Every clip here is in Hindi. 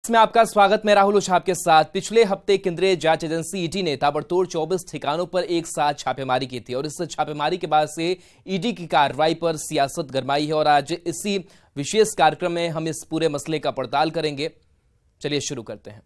में आपका स्वागत। मैं राहुल ओझा आपके साथ। पिछले हफ्ते केंद्रीय जांच एजेंसी ईडी ने ताबड़तोड़ 24 ठिकानों पर एक साथ छापेमारी की थी और इस छापेमारी के बाद से ईडी की कार्रवाई पर सियासत गरमाई है और आज इसी विशेष कार्यक्रम में हम इस पूरे मसले का पड़ताल करेंगे। चलिए शुरू करते हैं।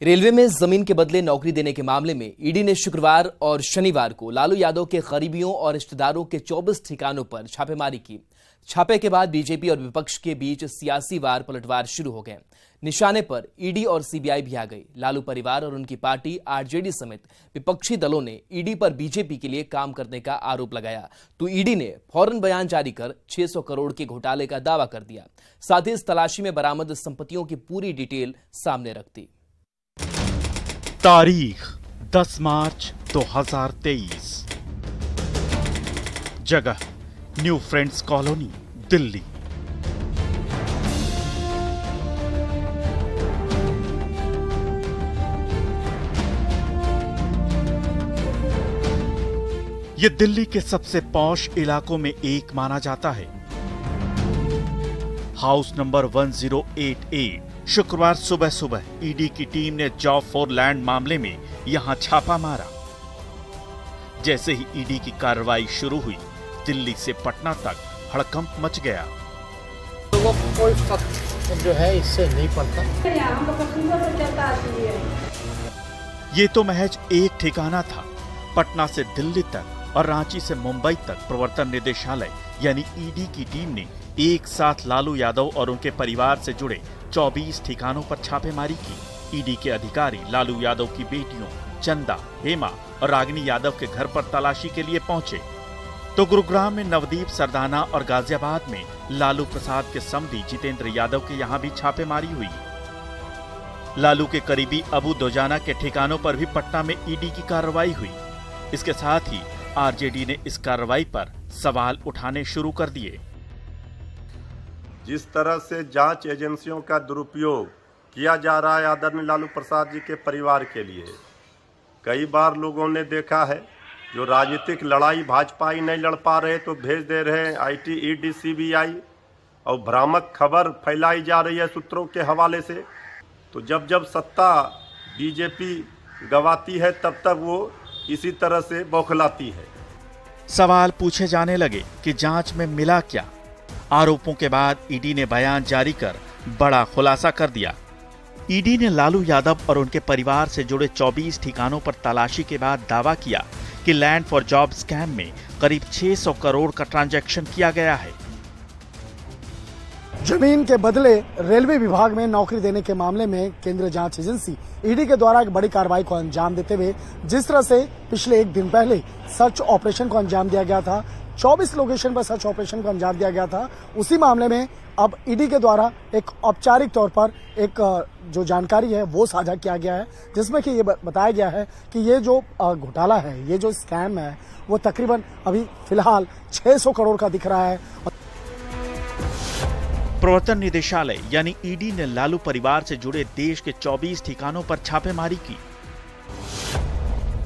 रेलवे में जमीन के बदले नौकरी देने के मामले में ईडी ने शुक्रवार और शनिवार को लालू यादव के करीबियों और रिश्तेदारों के 24 ठिकानों पर छापेमारी की। छापे के बाद बीजेपी और विपक्ष के बीच सियासी वार पलटवार शुरू हो गए। निशाने पर ईडी और सीबीआई भी आ गई। लालू परिवार और उनकी पार्टी आरजेडी समेत विपक्षी दलों ने ईडी पर बीजेपी के लिए काम करने का आरोप लगाया तो ईडी ने फौरन बयान जारी कर 600 करोड़ के घोटाले का दावा कर दिया। साथ ही इस तलाशी में बरामद संपत्तियों की पूरी डिटेल सामने रख दी। तारीख 10 मार्च 2023। जगह न्यू फ्रेंड्स कॉलोनी, दिल्ली। ये दिल्ली के सबसे पॉश इलाकों में एक माना जाता है। House number 1088। शुक्रवार सुबह सुबह ईडी की टीम ने जॉब फॉर लैंड मामले में यहां छापा मारा। जैसे ही ईडी की कार्रवाई शुरू हुई, दिल्ली से पटना तक हड़कंप मच गया। लोगों को कोई फर्क जो है इससे नहीं पड़ता। ये तो महज एक ठिकाना था। पटना से दिल्ली तक और रांची से मुंबई तक प्रवर्तन निदेशालय यानी ईडी की टीम ने एक साथ लालू यादव और उनके परिवार से जुड़े 24 ठिकानों पर छापेमारी की। ईडी के अधिकारी लालू यादव की बेटियों चंदा, हेमा और रागिनी यादव के घर पर तलाशी के लिए पहुंचे तो गुरुग्राम में नवदीप सरदाना और गाजियाबाद में लालू प्रसाद के समधी जितेंद्र यादव के यहां भी छापेमारी हुई। लालू के करीबी अबू दोजाना के ठिकानों पर भी पटना में ईडी की कार्रवाई हुई। इसके साथ ही आरजेडी ने इस कार्रवाई पर सवाल उठाने शुरू कर दिए। जिस तरह से जांच एजेंसियों का दुरुपयोग किया जा रहा है आदरणीय लालू प्रसाद जी के परिवार के लिए, कई बार लोगों ने देखा है जो राजनीतिक लड़ाई भाजपा ही नहीं लड़ पा रहे तो भेज दे रहे हैं आईटी, ईडी, सीबीआई और भ्रामक खबर फैलाई जा रही है सूत्रों के हवाले से। तो जब जब सत्ता बीजेपी गवाती है तब तक वो इसी तरह से बौखलाती है। सवाल पूछे जाने लगे कि जांच में मिला क्या। आरोपों के बाद ईडी ने बयान जारी कर बड़ा खुलासा कर दिया। ईडी ने लालू यादव और उनके परिवार से जुड़े 24 ठिकानों पर तलाशी के बाद दावा किया कि लैंड फॉर जॉब स्कैम में करीब 600 करोड़ का ट्रांजैक्शन किया गया है। जमीन के बदले रेलवे विभाग में नौकरी देने के मामले में केंद्रीय जांच एजेंसी ईडी के द्वारा एक बड़ी कार्रवाई को अंजाम देते हुए जिस तरह से पिछले एक दिन पहले सर्च ऑपरेशन को अंजाम दिया गया था, 24 लोकेशन पर सर्च ऑपरेशन को अंजाम दिया गया था, उसी मामले में अब ईडी के द्वारा एक औपचारिक तौर पर एक जो जानकारी है वो साझा किया गया है, जिसमें कि ये बताया गया है कि ये जो घोटाला है, ये जो स्कैम है वो तकरीबन अभी फिलहाल 600 करोड़ का दिख रहा है। प्रवर्तन निदेशालय यानी ईडी ने लालू परिवार से जुड़े देश के 24 ठिकानों पर छापेमारी की।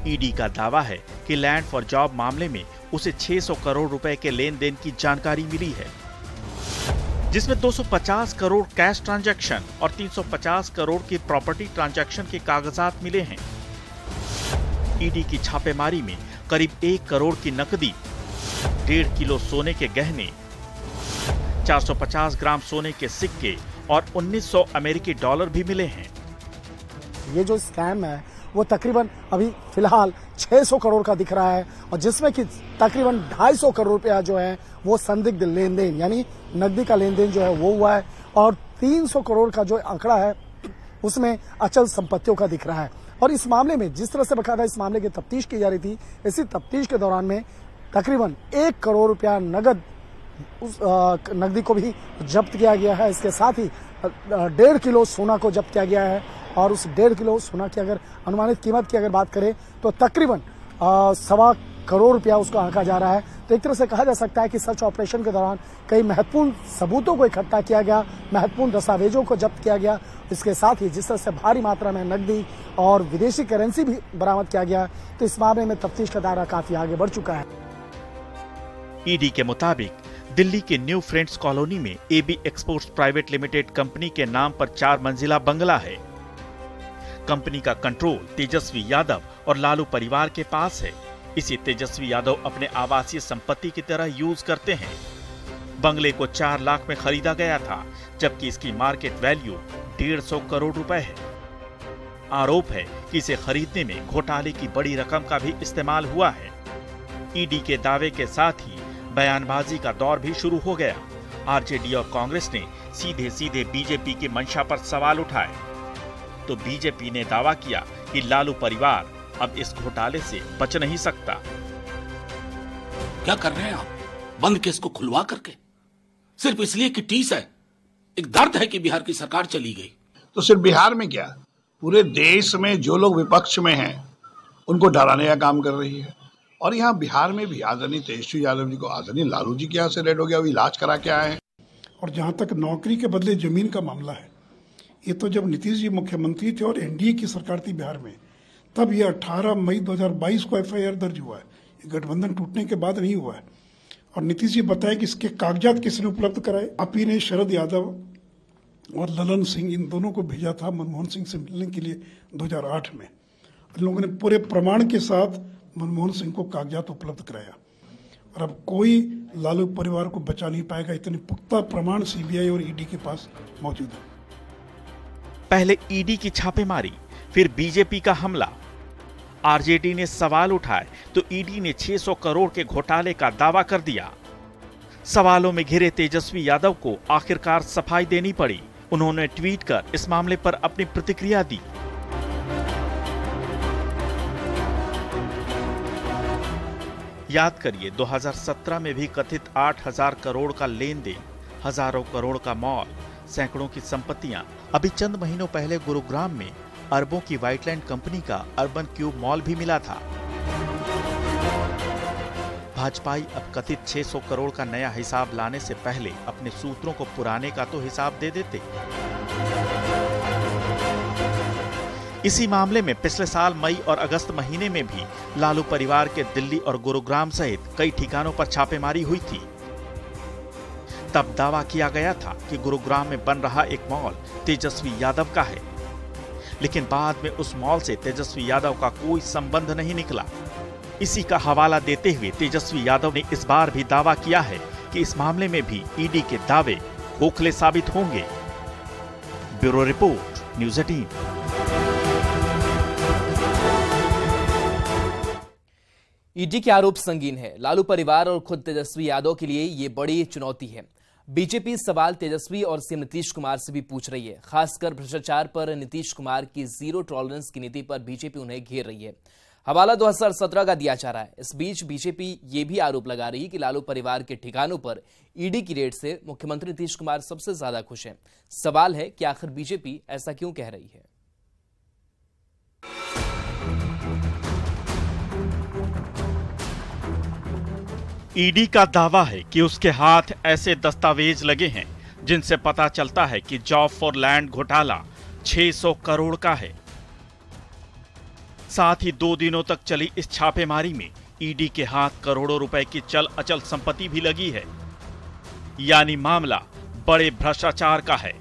ईडी का दावा है कि लैंड फॉर जॉब मामले में उसे 600 करोड़ रुपए के लेन देन की जानकारी मिली है, जिसमें 250 करोड़ कैश ट्रांजैक्शन और 350 करोड़ की प्रॉपर्टी ट्रांजैक्शन के कागजात मिले हैं। ईडी की छापेमारी में करीब 1 करोड़ की नकदी, 1.5 किलो सोने के गहने, 450 ग्राम सोने के सिक्के और 1900 अमेरिकी डॉलर भी मिले हैं। ये जो स्कैम है वो तकरीबन अभी फिलहाल 600 करोड़ का दिख रहा है और जिसमें कि तकरीबन 250 करोड़ रुपया जो है वो संदिग्ध लेन देन यानी नकदी का लेन देन जो है वो हुआ है और 300 करोड़ का जो आंकड़ा है उसमें अचल संपत्तियों का दिख रहा है। और इस मामले में जिस तरह से बकायदा इस मामले की तफ्तीश की जा रही थी, इसी तफ्तीश के दौरान में तकरीबन 1 करोड़ रुपया नगद उस नकदी को भी जब्त किया गया है। इसके साथ ही 1.5 किलो सोना को जब्त किया गया है और उस 1.5 किलो सोना की अगर अनुमानित कीमत की अगर बात करें तो तकरीबन 1.25 करोड़ रुपया उसको आंका जा रहा है। तो एक तरह से कहा जा सकता है कि सर्च ऑपरेशन के दौरान कई महत्वपूर्ण सबूतों को इकट्ठा किया गया, महत्वपूर्ण दस्तावेजों को जब्त किया गया। इसके साथ ही जिस तरह से भारी मात्रा में नकदी और विदेशी करेंसी भी बरामद किया गया, तो इस मामले में तफ्तीश का दायरा काफी आगे बढ़ चुका है। ईडी के मुताबिक दिल्ली के न्यू फ्रेंड्स कॉलोनी में AB Exports Private Limited company के नाम पर 4 मंजिला बंगला है। कंपनी का कंट्रोल तेजस्वी यादव और लालू परिवार के पास है। इसे तेजस्वी यादव अपने आवासीय संपत्ति की तरह यूज करते हैं। बंगले को 4 लाख में खरीदा गया था, जबकि इसकी मार्केट वैल्यू 150 करोड़ रुपए है। आरोप है कि इसे खरीदने में घोटाले की बड़ी रकम का भी इस्तेमाल हुआ है। ईडी के दावे के साथ ही बयानबाजी का दौर भी शुरू हो गया। आरजेडी और कांग्रेस ने सीधे सीधे बीजेपी की मंशा पर सवाल उठाए, तो बीजेपी ने दावा किया कि लालू परिवार अब इस घोटाले से बच नहीं सकता। क्या कर रहे हैं आप? बंद केस को खुलवा करके, सिर्फ इसलिए कि टीस है। एक दर्द है कि बिहार की सरकार चली गई। तो सिर्फ बिहार में क्या, पूरे देश में जो लोग विपक्ष में हैं उनको डराने का काम कर रही है। और यहाँ बिहार में भी आदरणीय तेजस्वी यादव जी को आदरणीय लालू जी के यहाँ से रेड हो गया, वो इलाज करा के आए हैं। और जहाँ तक नौकरी के बदले जमीन का मामला है, ये तो जब नीतीश जी मुख्यमंत्री थे और एनडीए की सरकार थी बिहार में, तब ये 18 मई 2022 को एफआईआर दर्ज हुआ है। ये गठबंधन टूटने के बाद नहीं हुआ है। और नीतीश जी बताया कि इसके कागजात किसने उपलब्ध कराए। आप ही ने शरद यादव और ललन सिंह, इन दोनों को भेजा था मनमोहन सिंह से मिलने के लिए 2008 में। इन लोगों ने पूरे प्रमाण के साथ मनमोहन सिंह को कागजात उपलब्ध कराया। और अब कोई लालू परिवार को बचा नहीं पाएगा, इतने पुख्ता प्रमाण सीबीआई और ईडी के पास मौजूद है। पहले ईडी की छापेमारी, फिर बीजेपी का हमला। आरजेडी ने सवाल उठाए तो ईडी ने 600 करोड़ के घोटाले का दावा कर दिया। सवालों में घिरे तेजस्वी यादव को आखिरकार सफाई देनी पड़ी। उन्होंने ट्वीट कर इस मामले पर अपनी प्रतिक्रिया दी। याद करिए, 2017 में भी कथित 8000 करोड़ का लेन देन, हजारों करोड़ का मॉल, सैकड़ों की संपत्तियां। अभी चंद महीनों पहले गुरुग्राम में अरबों की व्हाइटलैंड कंपनी का अर्बन क्यूब मॉल भी मिला था। भाजपाई अब कथित 600 करोड़ का नया हिसाब लाने से पहले अपने सूत्रों को पुराने का तो हिसाब दे देते। इसी मामले में पिछले साल मई और अगस्त महीने में भी लालू परिवार के दिल्ली और गुरुग्राम सहित कई ठिकानों पर छापेमारी हुई थी। तब दावा किया गया था कि गुरुग्राम में बन रहा एक मॉल तेजस्वी यादव का है, लेकिन बाद में उस मॉल से तेजस्वी यादव का कोई संबंध नहीं निकला। इसी का हवाला देते हुए तेजस्वी यादव ने इस बार भी दावा किया है कि इस मामले में भी ईडी के दावे खोखले साबित होंगे। Bureau report, news 18। ईडी के आरोप संगीन है। लालू परिवार और खुद तेजस्वी यादव के लिए ये बड़ी चुनौती है। बीजेपी सवाल तेजस्वी और सीएम नीतीश कुमार से भी पूछ रही है। खासकर भ्रष्टाचार पर नीतीश कुमार की जीरो टॉलरेंस की नीति पर बीजेपी उन्हें घेर रही है। हवाला 2017 का दिया जा रहा है। इस बीच बीजेपी ये भी आरोप लगा रही है कि लालू परिवार के ठिकानों पर ईडी की रेड से मुख्यमंत्री नीतीश कुमार सबसे ज्यादा खुश हैं। सवाल है कि आखिर बीजेपी ऐसा क्यों कह रही है। ईडी का दावा है कि उसके हाथ ऐसे दस्तावेज लगे हैं जिनसे पता चलता है कि जॉब फॉर लैंड घोटाला 600 करोड़ का है। साथ ही 2 दिनों तक चली इस छापेमारी में ईडी के हाथ करोड़ों रुपए की चल अचल संपत्ति भी लगी है। यानी मामला बड़े भ्रष्टाचार का है।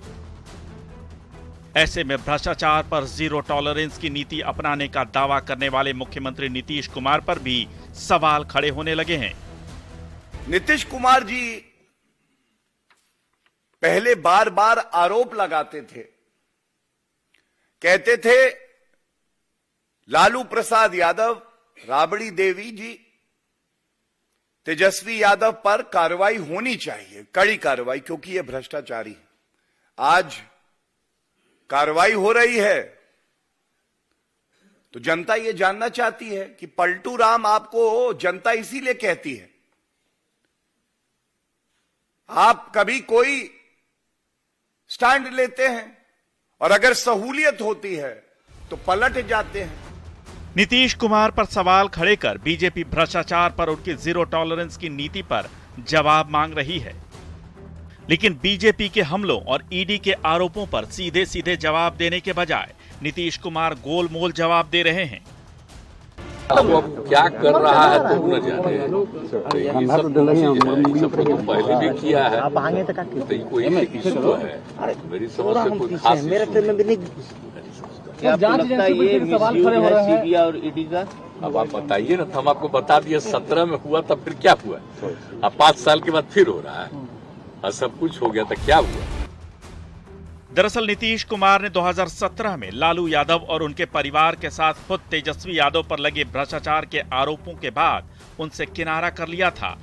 ऐसे में भ्रष्टाचार पर जीरो टॉलरेंस की नीति अपनाने का दावा करने वाले मुख्यमंत्री नीतीश कुमार पर भी सवाल खड़े होने लगे हैं। नीतीश कुमार जी पहले बार बार आरोप लगाते थे, कहते थे लालू प्रसाद यादव, राबड़ी देवी जी, तेजस्वी यादव पर कार्रवाई होनी चाहिए, कड़ी कार्रवाई, क्योंकि ये भ्रष्टाचारी है। आज कार्रवाई हो रही है तो जनता ये जानना चाहती है कि पलटू राम आपको जनता इसीलिए कहती है। आप कभी कोई स्टैंड लेते हैं और अगर सहूलियत होती है तो पलट जाते हैं। नीतीश कुमार पर सवाल खड़े कर बीजेपी भ्रष्टाचार पर उनकी जीरो टॉलरेंस की नीति पर जवाब मांग रही है, लेकिन बीजेपी के हमलों और ईडी के आरोपों पर सीधे सीधे जवाब देने के बजाय नीतीश कुमार गोलमोल जवाब दे रहे हैं। वो अब क्या कर रहा है तो न जाने, ये सब तो पहले भी किया है, तो कोई इशू है, मेरी समझ से कोई खास क्या आपको लगता है ये मिसयूज है सीबीआई और ईडी का? अब आप बताइए ना, तो हम आपको बता दिए 17 में हुआ तब फिर क्या हुआ, अब 5 साल के बाद फिर हो रहा है, और सब कुछ हो गया तो क्या हुआ। दरअसल नीतीश कुमार ने 2017 में लालू यादव और उनके परिवार के साथ खुद तेजस्वी यादव पर लगे भ्रष्टाचार के आरोपों के बाद उनसे किनारा कर लिया था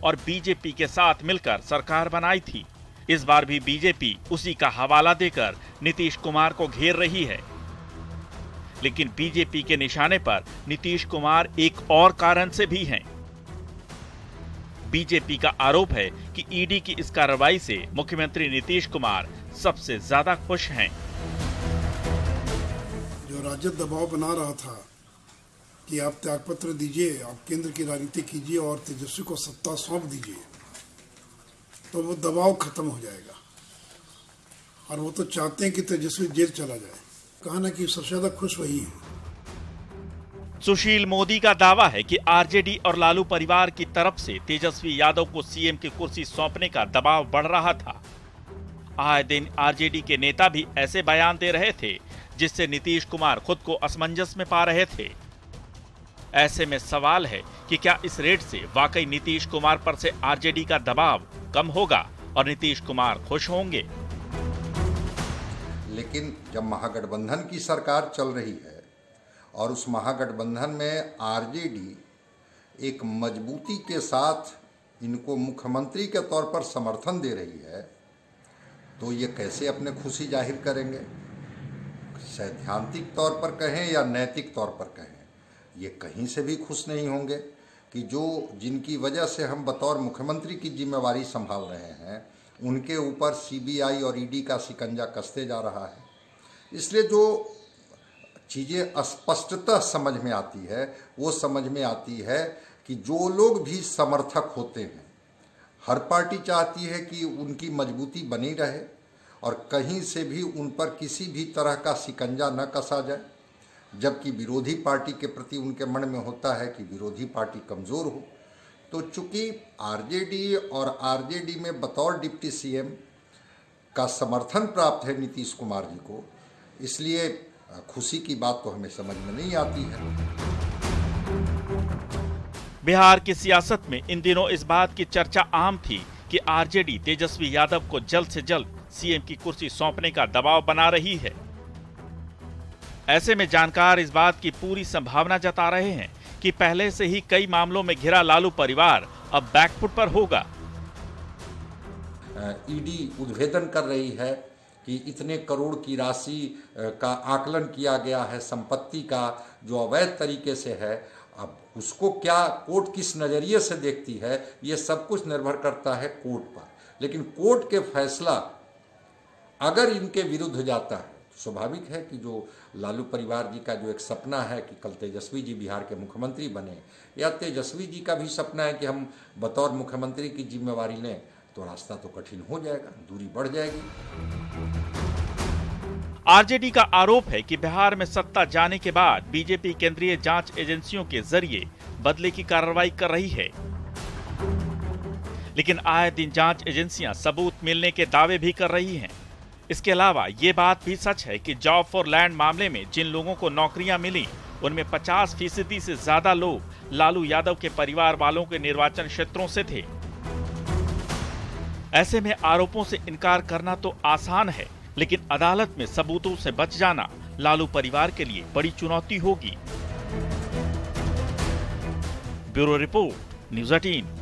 और बीजेपी के साथ मिलकर सरकार बनाई थी। इस बार भी बीजेपी उसी का हवाला देकर नीतीश कुमार को घेर रही है, लेकिन बीजेपी के निशाने पर नीतीश कुमार एक और कारण से भी हैं। बीजेपी का आरोप है कि ईडी की इस कार्रवाई से मुख्यमंत्री नीतीश कुमार सबसे ज्यादा खुश हैं। जो राजद दबाव बना रहा था कि आप त्यागपत्र दीजिए, आप केंद्र की राजनीति कीजिए और तेजस्वी को सत्ता सौंप दीजिए, तो वो दबाव खत्म हो जाएगा। और वो तो चाहते हैं कि तेजस्वी जेल चला जाए। कहा ना कि सबसे ज्यादा खुश वही है। सुशील मोदी का दावा है कि आरजेडी और लालू परिवार की तरफ से तेजस्वी यादव को सीएम की कुर्सी सौंपने का दबाव बढ़ रहा था। आए दिन आरजेडी के नेता भी ऐसे बयान दे रहे थे जिससे नीतीश कुमार खुद को असमंजस में पा रहे थे। ऐसे में सवाल है कि क्या इस रेड से वाकई नीतीश कुमार पर से आरजेडी का दबाव कम होगा और नीतीश कुमार खुश होंगे। लेकिन जब महागठबंधन की सरकार चल रही है और उस महागठबंधन में आरजेडी एक मजबूती के साथ इनको मुख्यमंत्री के तौर पर समर्थन दे रही है, तो ये कैसे अपने खुशी जाहिर करेंगे? सैद्धांतिक तौर पर कहें या नैतिक तौर पर कहें, ये कहीं से भी खुश नहीं होंगे कि जिनकी वजह से हम बतौर मुख्यमंत्री की जिम्मेवारी संभाल रहे हैं, उनके ऊपर सीबीआई और ईडी का शिकंजा कसते जा रहा है। इसलिए जो चीज़ें स्पष्टतः समझ में आती है, वो समझ में आती है कि जो लोग भी समर्थक होते हैं, हर पार्टी चाहती है कि उनकी मजबूती बनी रहे और कहीं से भी उन पर किसी भी तरह का शिकंजा न कसा जाए, जबकि विरोधी पार्टी के प्रति उनके मन में होता है कि विरोधी पार्टी कमज़ोर हो। तो चूंकि आरजेडी और आरजेडी में बतौर डिप्टी सीएम का समर्थन प्राप्त है नीतीश कुमार जी को, इसलिए खुशी की बात तो हमें समझ में नहीं आती है। बिहार की सियासत में इन दिनों इस बात की चर्चा आम थी कि आरजेडी तेजस्वी यादव को जल्द से जल्द सीएम की कुर्सी सौंपने का दबाव बना रही है। ऐसे में जानकार इस बात की पूरी संभावना जता रहे हैं कि पहले से ही कई मामलों में घिरा लालू परिवार अब बैकफुट पर होगा। ईडी उद्भेदन कर रही है कि इतने करोड़ की राशि का आकलन किया गया है संपत्ति का, जो अवैध तरीके से है। अब उसको क्या कोर्ट किस नज़रिए से देखती है, ये सब कुछ निर्भर करता है कोर्ट पर। लेकिन कोर्ट के फैसला अगर इनके विरुद्ध जाता है, स्वाभाविक है कि जो लालू परिवार जी का जो एक सपना है कि कल तेजस्वी जी बिहार के मुख्यमंत्री बने, या तेजस्वी जी का भी सपना है कि हम बतौर मुख्यमंत्री की जिम्मेवारी लें, तो रास्ता तो कठिन हो जाएगा, दूरी बढ़ जाएगी। आरजेडी का आरोप है कि बिहार में सत्ता जाने के बाद बीजेपी केंद्रीय जांच एजेंसियों के जरिए बदले की कार्रवाई कर रही है, लेकिन आए दिन जांच एजेंसियां सबूत मिलने के दावे भी कर रही हैं। इसके अलावा ये बात भी सच है कि जॉब फॉर लैंड मामले में जिन लोगों को नौकरियां मिली, उनमें 50% से ज्यादा लोग लालू यादव के परिवार वालों के निर्वाचन क्षेत्रों से थे। ऐसे में आरोपों से इनकार करना तो आसान है, लेकिन अदालत में सबूतों से बच जाना लालू परिवार के लिए बड़ी चुनौती होगी। Bureau report, news 18।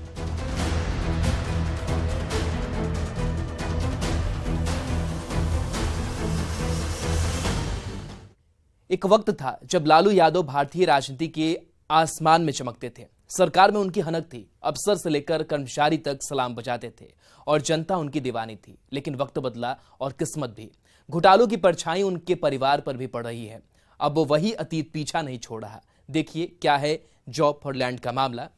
एक वक्त था जब लालू यादव भारतीय राजनीति के आसमान में चमकते थे। सरकार में उनकी हनक थी, अफसर से लेकर कर्मचारी तक सलाम बजाते थे और जनता उनकी दीवानी थी। लेकिन वक्त बदला और किस्मत भी। घोटालों की परछाई उनके परिवार पर भी पड़ रही है। अब वो वही अतीत पीछा नहीं छोड़ रहा। देखिए क्या है जॉब फॉर लैंड का मामला।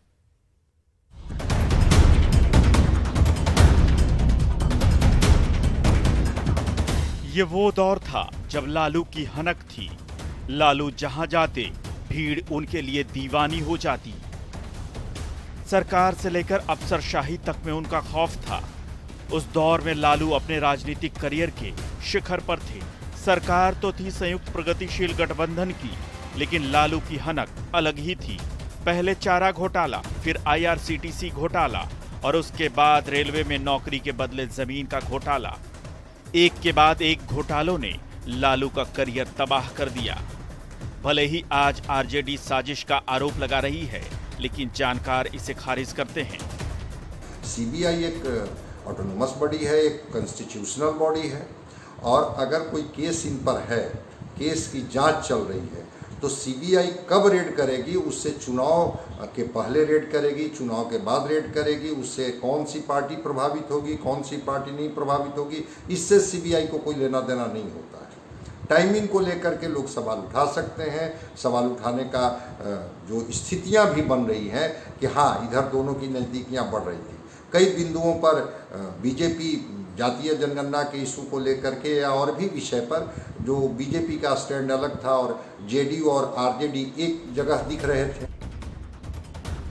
ये वो दौर था जब लालू की हनक थी। लालू जहां जाते भीड़ उनके लिए दीवानी हो जाती। सरकार से लेकर अफसरशाही तक में उनका खौफ था। उस दौर में लालू अपने राजनीतिक करियर के शिखर पर थे। सरकार तो थी संयुक्त प्रगतिशील गठबंधन की, लेकिन लालू की हनक अलग ही थी। पहले चारा घोटाला, फिर IRCTC घोटाला और उसके बाद रेलवे में नौकरी के बदले जमीन का घोटाला। एक के बाद एक घोटालों ने लालू का करियर तबाह कर दिया। भले ही आज RJD साजिश का आरोप लगा रही है, लेकिन जानकार इसे खारिज करते हैं। CBI एक ऑटोनोमस बॉडी है, एक कॉन्स्टिट्यूशनल बॉडी है, और अगर कोई केस इन पर है, केस की जांच चल रही है, तो CBI कब रेड करेगी, उससे चुनाव के पहले रेड करेगी, चुनाव के बाद रेड करेगी, उससे कौन सी पार्टी प्रभावित होगी, कौन सी पार्टी नहीं प्रभावित होगी, इससे CBI को कोई लेना देना नहीं होता है। टाइमिंग को लेकर के लोग सवाल उठा सकते हैं। सवाल उठाने का जो स्थितियां भी बन रही हैं कि हाँ, इधर दोनों की नज़दीकियां बढ़ रही थी। कई बिंदुओं पर बीजेपी जातीय जनगणना के इशू को लेकर के या और भी विषय पर जो बीजेपी का स्टैंड अलग था और JDU और RJD एक जगह दिख रहे थे।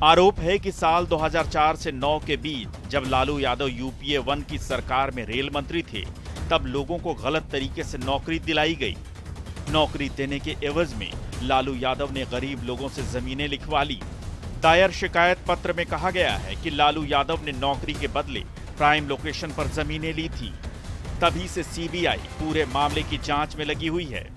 आरोप है कि साल 2004 से 9 के बीच जब लालू यादव UPA 1 की सरकार में रेल मंत्री थे, तब लोगों को गलत तरीके से नौकरी दिलाई गई। नौकरी देने के एवज में लालू यादव ने गरीब लोगों से जमीनें लिखवा ली। दायर शिकायत पत्र में कहा गया है कि लालू यादव ने नौकरी के बदले प्राइम लोकेशन पर जमीनें ली थी। तभी से CBI पूरे मामले की जांच में लगी हुई है।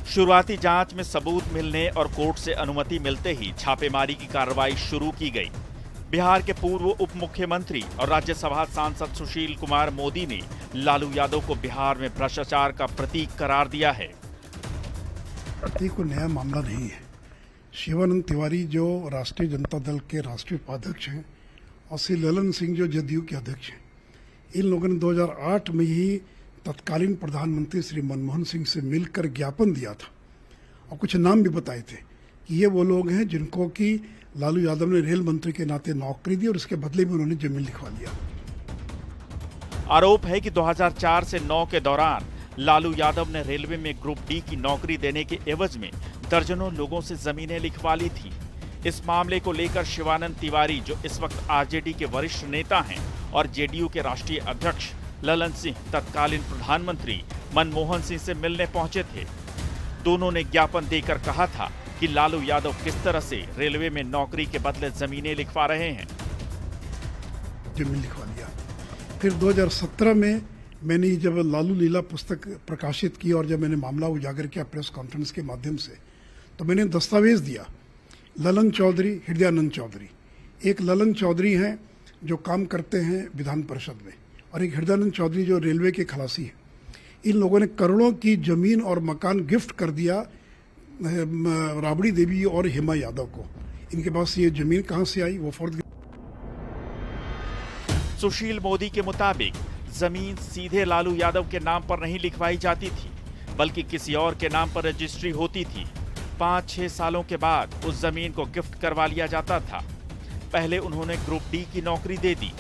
शुरुआती जांच में सबूत मिलने और कोर्ट से अनुमति मिलते ही छापेमारी की कार्रवाई शुरू की गई। बिहार के पूर्व उप मुख्यमंत्री और राज्यसभा सांसद सुशील कुमार मोदी ने लालू यादव को बिहार में भ्रष्टाचार का प्रतीक करार दिया है। कोई नया मामला नहीं है। शिवानंद तिवारी जो राष्ट्रीय जनता दल के राष्ट्रीय उपाध्यक्ष हैं और श्री ललन सिंह जो JDU के अध्यक्ष हैं, इन लोगों ने 2008 में ही तत्कालीन प्रधानमंत्री श्री मनमोहन सिंह से मिलकर ज्ञापन दिया था और कुछ नाम भी बताए थे कि ये वो लोग हैं जिनको कि लालू यादव ने रेल मंत्री के नाते नौकरी दी और इसके बदले में उन्होंने जमीन लिखवा लिया। आरोप है कि 2004 से 9 के दौरान लालू यादव ने रेलवे में ग्रुप D की नौकरी देने के एवज में दर्जनों लोगों से जमीनें लिखवा ली थी। इस मामले को लेकर शिवानंद तिवारी, जो इस वक्त RJD के वरिष्ठ नेता हैं, और JDU के राष्ट्रीय अध्यक्ष ललन सिंह तत्कालीन प्रधानमंत्री मनमोहन सिंह से मिलने पहुंचे थे। दोनों ने ज्ञापन देकर कहा था कि लालू यादव किस तरह से रेलवे में नौकरी के बदले जमीनें लिखवा रहे हैं। जमीन लिखवा लिया। फिर 2017 में मैंने जब लालू लीला पुस्तक प्रकाशित की और जब मैंने मामला उजागर किया प्रेस कॉन्फ्रेंस के माध्यम से, तो मैंने दस्तावेज दिया। ललन चौधरी, हृदयानंद चौधरी, एक ललन चौधरी हैं जो काम करते हैं विधान परिषद में, और एक हृदयानंद चौधरी जो रेलवे के खलासी हैं। इन लोगों ने करोड़ों की जमीन और मकान गिफ्ट कर दिया राबड़ी देवी और हेमा यादव को। इनके पास ये जमीन कहां से आई, वो फोर्थ। सुशील मोदी के मुताबिक जमीन सीधे लालू यादव के नाम पर नहीं लिखवाई जाती थी, बल्कि किसी और के नाम पर रजिस्ट्री होती थी। 5-6 सालों के बाद उस जमीन को गिफ्ट करवा लिया जाता था। पहले उन्होंने ग्रुप D की नौकरी दे दी,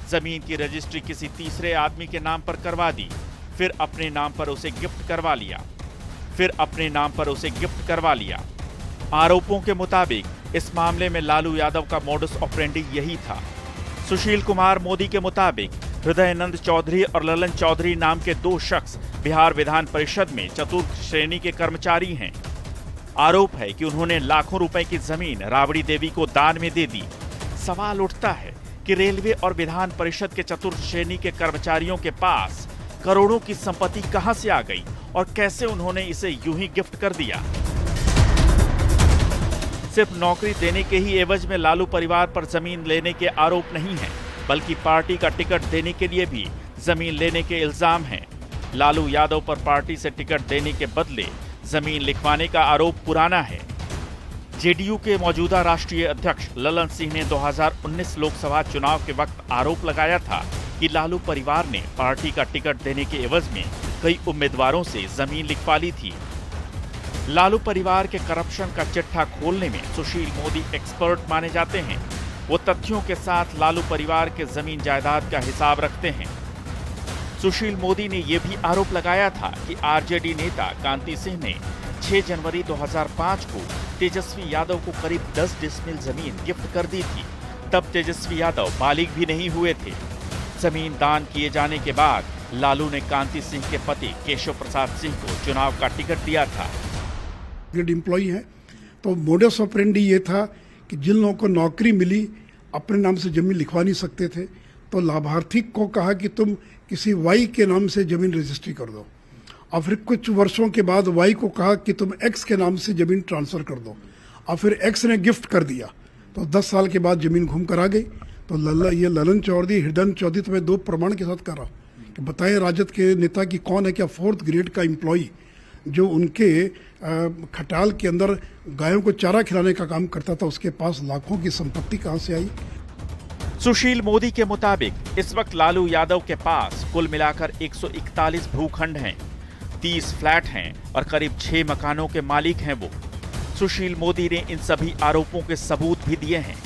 जमीन की रजिस्ट्री किसी तीसरे आदमी के नाम पर करवा दी, फिर अपने नाम पर उसे गिफ्ट करवा लिया। आरोपों के मुताबिक इस मामले में लालू यादव का मोडस ऑपरेंडी यही था। सुशील कुमार मोदी के मुताबिक हृदयानंद चौधरी और ललन चौधरी नाम के 2 शख्स बिहार विधान परिषद में चतुर्थ श्रेणी के कर्मचारी हैं। आरोप है कि उन्होंने लाखों रुपए की जमीन राबड़ी देवी को दान में दे दी। सवाल उठता है कि रेलवे और विधान परिषद के चतुर्थ श्रेणी के कर्मचारियों के पास करोड़ों की संपत्ति कहां से आ गई और कैसे उन्होंने इसे यूं ही गिफ्ट कर दिया। सिर्फ नौकरी देने के ही एवज में लालू परिवार पर जमीन लेने के आरोप नहीं है, बल्कि पार्टी का टिकट देने के लिए भी जमीन लेने के इल्जाम हैं। लालू यादव पर पार्टी से टिकट देने के बदले जमीन लिखवाने का आरोप पुराना है। JDU के मौजूदा राष्ट्रीय अध्यक्ष ललन सिंह ने 2019 लोकसभा चुनाव के वक्त आरोप लगाया था कि लालू परिवार ने पार्टी का टिकट देने के एवज में कई उम्मीदवारों से जमीन लिखवा ली थी। लालू परिवार के करप्शन का चिट्ठा खोलने में सुशील मोदी एक्सपर्ट माने जाते हैं। वो तथ्यों के साथ लालू परिवार के जमीन जायदाद का हिसाब रखते हैं। सुशील मोदी ने यह भी आरोप लगाया था कि आरजेडी नेता कांति सिंह ने 6 जनवरी 2005 को तेजस्वी यादव को करीब 10 डिसमिल जमीन गिफ्ट कर दी थी। तब तेजस्वी यादव बालिग भी नहीं हुए थे। जमीन दान किए जाने के बाद लालू ने कांति सिंह के पति केशव प्रसाद सिंह को चुनाव का टिकट दिया था। एम्प्लॉई है तो मोडस ऑपरेंडी ये था कि जिन लोगों को नौकरी मिली अपने नाम से जमीन लिखवा नहीं सकते थे, तो लाभार्थी को कहा कि तुम किसी वाई के नाम से जमीन रजिस्ट्री कर दो, और फिर कुछ वर्षों के बाद वाई को कहा कि तुम एक्स के नाम से जमीन ट्रांसफर कर दो, और फिर एक्स ने गिफ्ट कर दिया। तो 10 साल के बाद जमीन घूम कर आ गई। तो ये ललन चौधरी, हृदय चौधरी, तो मैं 2 प्रमाण के साथ कर रहा हूँ कि बताएं राजद के नेता की कौन है क्या 4th ग्रेड का एम्प्लॉई जो उनके खटाल के अंदर गायों को चारा खिलाने का काम करता था, उसके पास लाखों की संपत्ति कहां से आई। सुशील मोदी के मुताबिक इस वक्त लालू यादव के पास कुल मिलाकर 141 भूखंड हैं, 30 फ्लैट हैं और करीब 6 मकानों के मालिक हैं वो। सुशील मोदी ने इन सभी आरोपों के सबूत भी दिए हैं।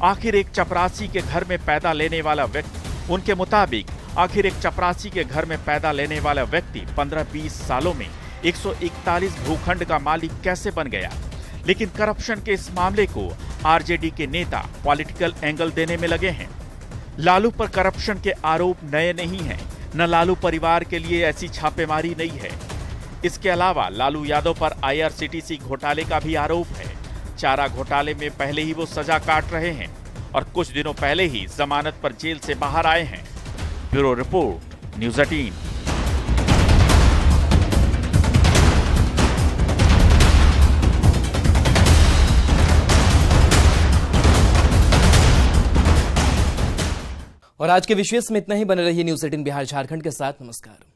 आखिर एक चपरासी के घर में पैदा लेने वाला व्यक्ति, उनके मुताबिक आखिर एक चपरासी के घर में पैदा लेने वाला व्यक्ति 15-20 सालों में 141 भूखंड का मालिक कैसे बन गया। लेकिन करप्शन के इस मामले को आरजेडी के नेता पॉलिटिकल एंगल देने में लगे हैं। लालू पर करप्शन के आरोप नए नहीं हैं, न लालू परिवार के लिए ऐसी छापेमारी नहीं है। इसके अलावा लालू यादव पर IRCTC घोटाले का भी आरोप है। चारा घोटाले में पहले ही वो सजा काट रहे हैं और कुछ दिनों पहले ही जमानत पर जेल से बाहर आए हैं। Bureau report, news 18। और आज के विशेष में इतना ही। बने रहिए न्यूज़ 18 बिहार झारखंड के साथ। नमस्कार।